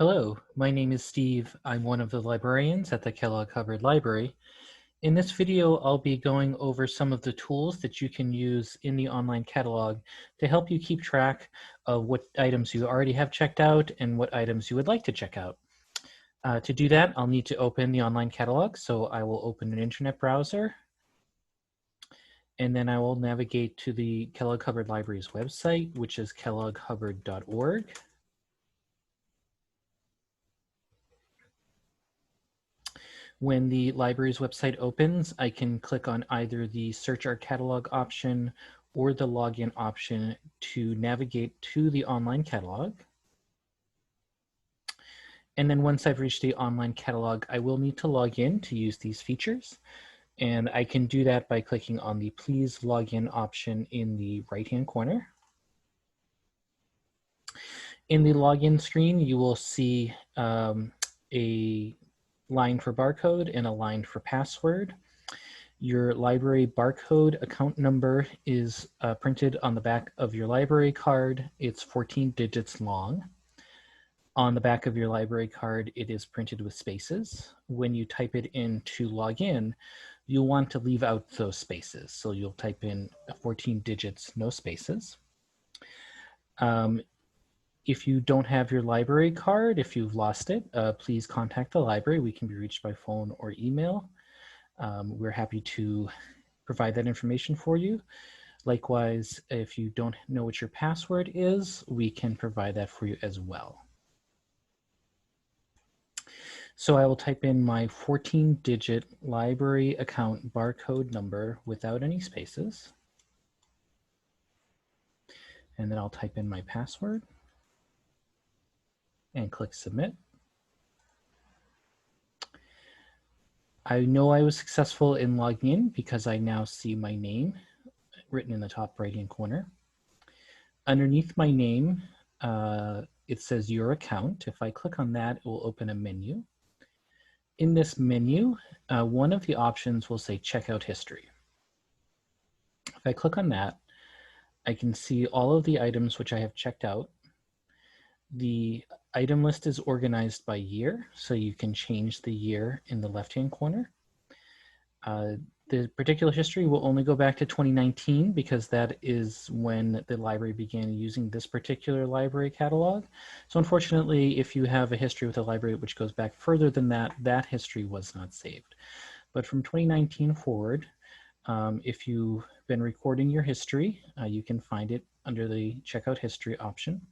Hello, my name is Steve. I'm one of the librarians at the Kellogg-Hubbard Library. In this video, I'll be going over some of the tools that you can use in the online catalog to help you keep track of what items you already have checked out and what items you would like to check out. To do that, I'll need to open the online catalog, so I will open an internet browser, and then I will navigate to the Kellogg-Hubbard Library's website, which is kellogg-hubbard.org. When the library's website opens, I can click on either the Search Our Catalog option or the Login option to navigate to the online catalog. And then once I've reached the online catalog, I will need to log in to use these features. And I can do that by clicking on the Please Log In option in the right-hand corner. In the login screen, you will see a line for barcode and a line for password. Your library barcode account number is printed on the back of your library card. It's 14 digits long. On the back of your library card, it is printed with spaces. When you type it in to log in, you'll want to leave out those spaces. So you'll type in 14 digits, no spaces. If you don't have your library card, if you've lost it, please contact the library. We can be reached by phone or email. We're happy to provide that information for you. Likewise, if you don't know what your password is, we can provide that for you as well. So I will type in my 14-digit library account barcode number without any spaces. And then I'll type in my password and click submit. I know I was successful in logging in because I now see my name written in the top right-hand corner. Underneath my name, it says your account. If I click on that, it will open a menu. In this menu, one of the options will say checkout history. If I click on that, I can see all of the items which I have checked out. The item list is organized by year, so you can change the year in the left-hand corner. The particular history will only go back to 2019 because that is when the library began using this particular library catalog. So unfortunately, if you have a history with a library which goes back further than that, that history was not saved. But from 2019 forward, if you've been recording your history, you can find it under the Checkout History option.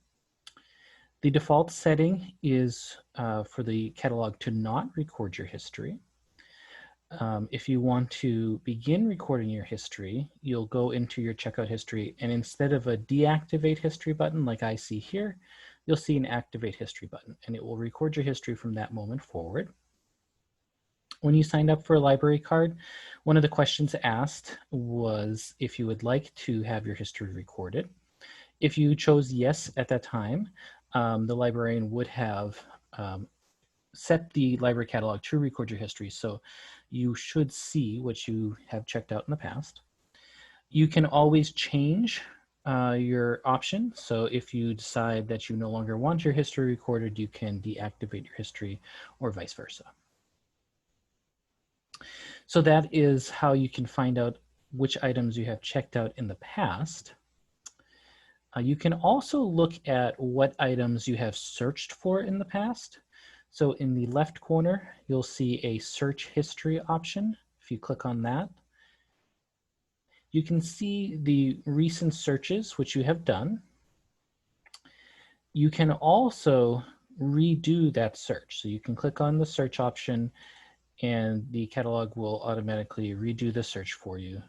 The default setting is for the catalog to not record your history. If you want to begin recording your history, you'll go into your checkout history, and instead of a deactivate history button like I see here, you'll see an activate history button, and it will record your history from that moment forward. When you signed up for a library card, one of the questions asked was if you would like to have your history recorded. If you chose yes at that time, the librarian would have set the library catalog to record your history, so you should see what you have checked out in the past. You can always change your option, so if you decide that you no longer want your history recorded, you can deactivate your history or vice versa. So that is how you can find out which items you have checked out in the past. You can also look at what items you have searched for in the past. So in the left corner, you'll see a search history option. If you click on that, you can see the recent searches which you have done. You can also redo that search. So you can click on the search option and the catalog will automatically redo the search for you,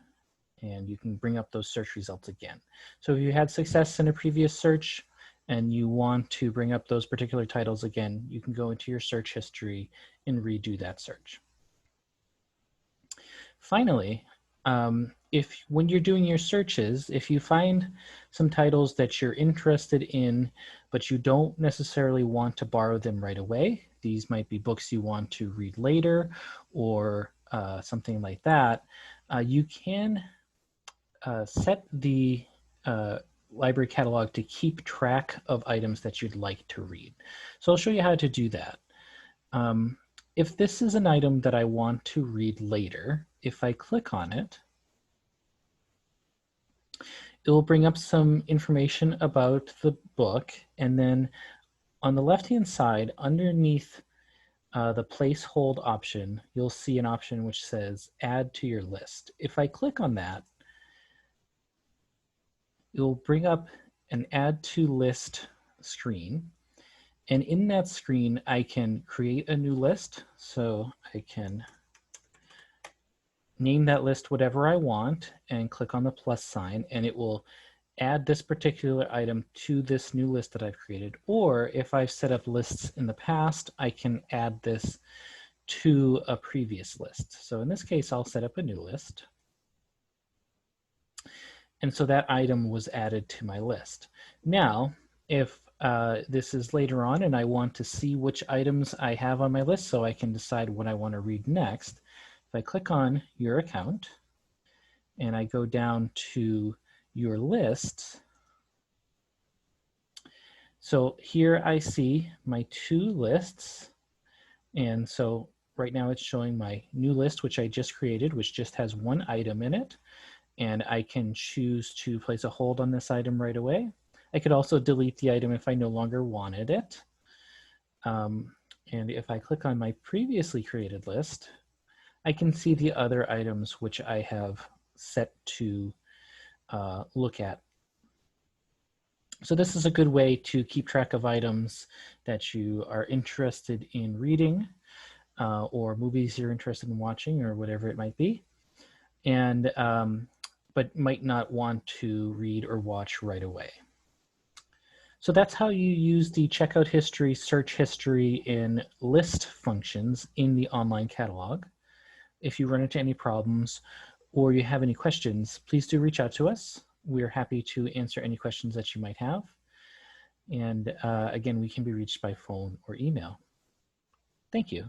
and you can bring up those search results again. So if you had success in a previous search and you want to bring up those particular titles again, you can go into your search history and redo that search. Finally, when you're doing your searches, if you find some titles that you're interested in, but you don't necessarily want to borrow them right away, these might be books you want to read later or something like that, you can set the library catalog to keep track of items that you'd like to read. So I'll show you how to do that. If this is an item that I want to read later, if I click on it, it will bring up some information about the book, and then on the left-hand side, underneath the place hold option, you'll see an option which says add to your list. If I click on that, it will bring up an add to list screen. And in that screen, I can create a new list. So I can name that list whatever I want and click on the plus sign, and it will add this particular item to this new list that I've created. Or if I've set up lists in the past, I can add this to a previous list. So in this case, I'll set up a new list. And so that item was added to my list. Now, if this is later on and I want to see which items I have on my list so I can decide what I want to read next, if I click on your account and I go down to your lists, so here I see my two lists. And so right now it's showing my new list, which I just created, which just has one item in it. And I can choose to place a hold on this item right away. I could also delete the item if I no longer wanted it. And if I click on my previously created list, I can see the other items which I have set to look at. So this is a good way to keep track of items that you are interested in reading or movies you're interested in watching or whatever it might be. And but might not want to read or watch right away. So that's how you use the checkout history, search history, and list functions in the online catalog. If you run into any problems or you have any questions, please do reach out to us. We're happy to answer any questions that you might have. And again, we can be reached by phone or email. Thank you.